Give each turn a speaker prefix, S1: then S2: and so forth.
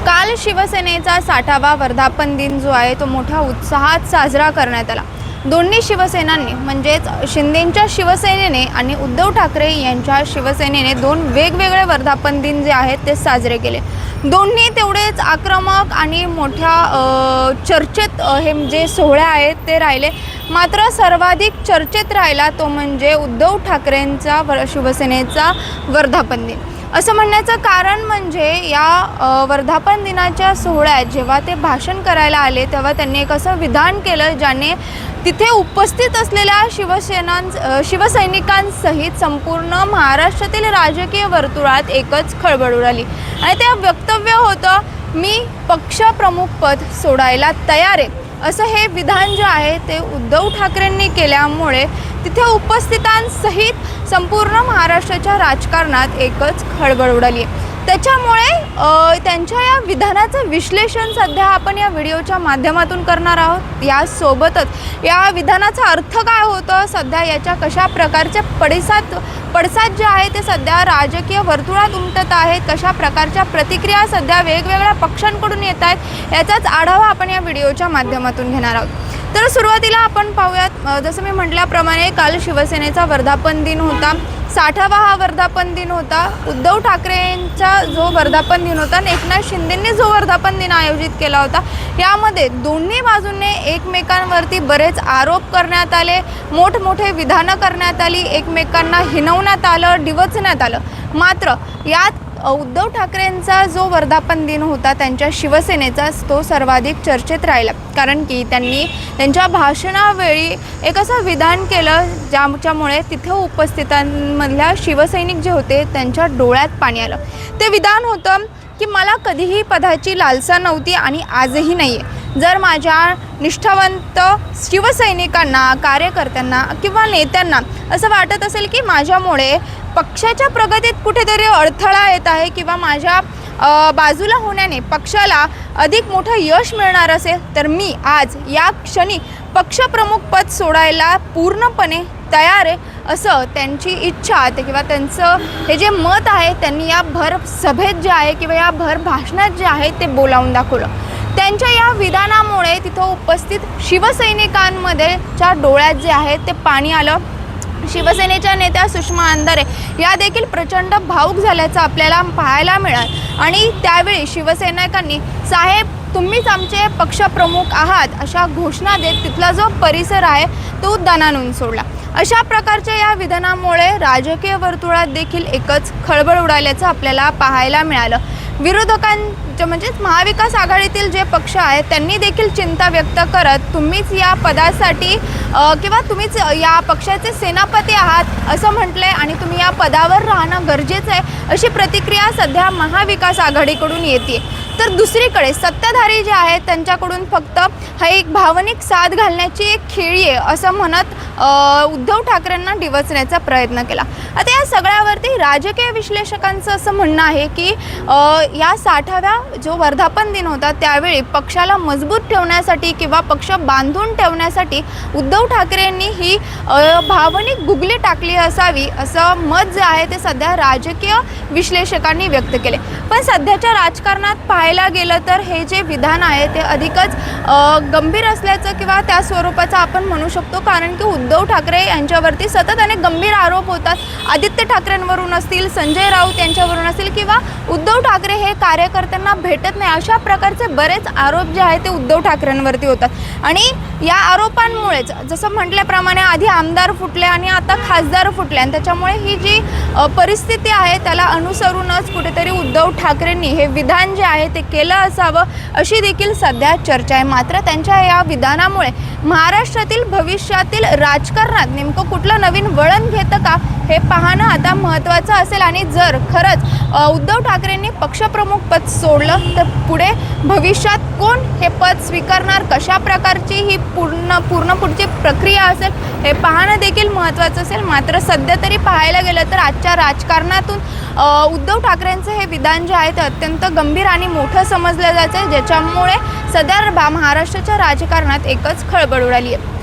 S1: काल शिवसेनेचा 60वा वर्धापन दिन जो आहे तो मोठ्या उत्साहात साजरा करण्यात आला। दोन्ही शिवसेनांनी म्हणजेच शिंदेंच्या शिवसेनेने आणि उद्धव ठाकरे यांच्या शिवसेनेने दोन वेगवेगळे वर्धापन दिन जे आहेत ते साजरे केले। दोन्ही तेवढेच आक्रमक आणि मोठ्या चर्चेत हे जे सोहळे आहेत ते राहिले। मात्र सर्वाधिक चर्चेत राहिला तो म्हणजे उद्धव ठाकरेंचा शिवसेनेचा वर्धापन दिन। असं म्हणण्याचं कारण म्हणजे या वर्धापन दिनाच्या सोहळ्यात जेव्हा ते भाषण करायला आले तेव्हा त्यांनी एक असं विधान केलं ज्याने तिथे उपस्थित असलेल्या शिवसैनिकांसहित संपूर्ण महाराष्ट्रातील राजकीय वर्तुळात एकच खळबळ उडाली। आणि ते वक्तव्य होतं, मी पक्षप्रमुखपद सोडायला तयार आहे, असं हे विधान जे आहे ते उद्धव ठाकरेंनी केल्यामुळे तिथे उपस्थितांसहित संपूर्ण महाराष्ट्राच्या राजकारणात एकच खळबळ उडाली। त्याच्यामुळे त्यांच्या या विधानाचं विश्लेषण सध्या आपण या व्हिडिओच्या माध्यमातून करणार आहोत। यासोबतच या विधानाचा अर्थ काय होतं, सध्या याच्या कशा प्रकारचे पडसाद जे आहे ते सध्या राजकीय वर्तुळात उमटत आहेत, कशा प्रकारच्या प्रतिक्रिया सध्या वेगवेगळ्या पक्षांकडून येत आहेत, याचाच आढावा आपण या व्हिडिओच्या माध्यमातून घेणार आहोत। तर सुरुवातीला आपण पाहूयात, जसं मी म्हटल्याप्रमाणे काल शिवसेनेचा वर्धापन दिन होता, 60वा हा वर्धापन दिन होता। उद्धव ठाकरेंचा जो वर्धापन दिन होता आणि एकनाथ शिंदेंनी जो वर्धापन दिन आयोजित केला होता, यामध्ये दोन्ही बाजूंनी एकमेकांवरती बरेच आरोप करण्यात आले, मोठमोठे विधानं करण्यात आली, एकमेकांना हिणवण्यात आलं, डिवचण्यात आलं। मात्र यात उद्धव ठाकरेंचा जो वर्धापन दिन होता त्यांच्या शिवसेनेचा तो सर्वाधिक चर्चेत राहिला, कारण की त्यांनी त्यांच्या भाषणावेळी एक असं विधान केलं ज्यामुळे तिथे उपस्थितांमधल्या शिवसैनिक जे होते त्यांच्या डोळ्यात पाणी आलं। ते विधान होतं की मला कधीही पदाची लालसा नव्हती आणि आजही नाही आहे। जर माझ्या निष्ठावंत शिवसैनिकांना, कार्यकर्त्यांना किंवा नेत्यांना असं वाटत असेल की माझ्यामुळे पक्षाच्या प्रगतीत कुठेतरी अडथळा येत आहे किंवा माझ्या बाजूला होण्याने पक्षाला अधिक मोठं यश मिळणार असेल, तर मी आज या क्षणी पक्षप्रमुखपद सोडायला पूर्णपणे तयार आहे, असं त्यांची इच्छा आहे किंवा त्यांचं हे जे मत आहे त्यांनी या भर सभेत जे आहे किंवा या भर भाषणात जे आहे ते बोलावून दाखवलं। त्यांच्या या विधानामुळे तिथं उपस्थित शिवसैनिकांमध्ये च्या डोळ्यात जे आहे ते पाणी आलं। शिवसेनेच्या नेत्या सुषमा अंधारे या देखील प्रचंड भावुक झाल्याचं आपल्याला पाहायला मिळालं आणि त्यावेळी शिवसैनिकांनी साहेब तुम्हीच आमचे पक्षप्रमुख आहात अशा घोषणा देत तिथला जो परिसर आहे तो दणाणून सोडला। अशा प्रकारच्या या विधानामुळे राजकीय वर्तुळात देखील एकच खळबळ उडाल्याचं आपल्याला पाहायला मिळालं। विरोधकांचे म्हणजेच महाविकास आघाडीतील जे पक्ष आहेत त्यांनी देखील चिंता व्यक्त करत तुम्हीच या पदासाठी किंवा तुम्हीच या पक्षाचे सेनापती आहात असं म्हटलंय आणि तुम्ही या पदावर राहणं गरजेचं आहे, अशी प्रतिक्रिया सध्या महाविकास आघाडीकडून येते। तर दुसरीकडे सत्ताधारी जे आहेत त्यांच्याकडून फक्त हा एक भावनिक साथ घालण्याची एक खेळी आहे असं म्हणत उद्धव ठाकरेंना डिवचण्याचा प्रयत्न केला। आता या सगळ्यावरती राजकीय विश्लेषकांचं असं म्हणणं आहे की या 60व्या जो वर्धापन दिन होता त्यावेळी पक्षाला मजबूत ठेवण्यासाठी किंवा पक्ष बांधून ठेवण्यासाठी उद्धव ठाकरेंनी ही भावनिक गुगली टाकली असावी असं मत जे आहे ते सध्या राजकीय विश्लेषकांनी व्यक्त केले। पण सध्याच्या राजकारणात पाहायला गेलं तर हे जे विधान आहे ते अधिकच गंभीर असल्याचं किंवा त्या स्वरूपाचं आपण म्हणू शकतो, कारण की उद्धव ठाकरे यांच्यावरती सतत अनेक गंभीर आरोप होतात। आदित्य ठाकरेंवरून असतील, संजय राऊत यांच्यावरून असतील किंवा उद्धव ठाकरे हे कार्यकर्त्यांना भेटत नाही, अशा प्रकारचे बरेच आरोप जे आहेत ते उद्धव ठाकरेंवरती होतात। आणि या आरोपांमुळेच जसं म्हटल्याप्रमाणे आधी आमदार फुटले आणि आता खासदार फुटले आणि त्याच्यामुळे ही जी परिस्थिती आहे त्याला अनुसरूनच कुठेतरी उद्धव ठाकरेंनी हे विधान जे आहे ते केलं असावं अशी देखील सध्या चर्चा आहे। मात्र त्यांच्या या विधानामुळे महाराष्ट्रातील भविष्यातील राजकारणात नेमकं कुठलं नवीन वळण घेतं का हे पाहणं आता महत्त्वाचं असेल। आणि जर खरंच उद्धव ठाकरेंनी पक्षप्रमुख पद सोडलं तर पुढे भविष्यात कोण हे पद स्वीकारणार, कशा प्रकारची ही पूर्ण पुढची प्रक्रिया असेल हे पाहणं देखील महत्त्वाचं असेल। मात्र सध्या तरी पाहायला गेलं तर आजच्या राजकारणातून उद्धव ठाकरेंचं हे विधान जे आहे ते अत्यंत गंभीर आणि मोठं समजलं जातं, ज्याच्यामुळे सध्या महाराष्ट्राच्या राजकारणात एकच खळबळ उडाली आहे।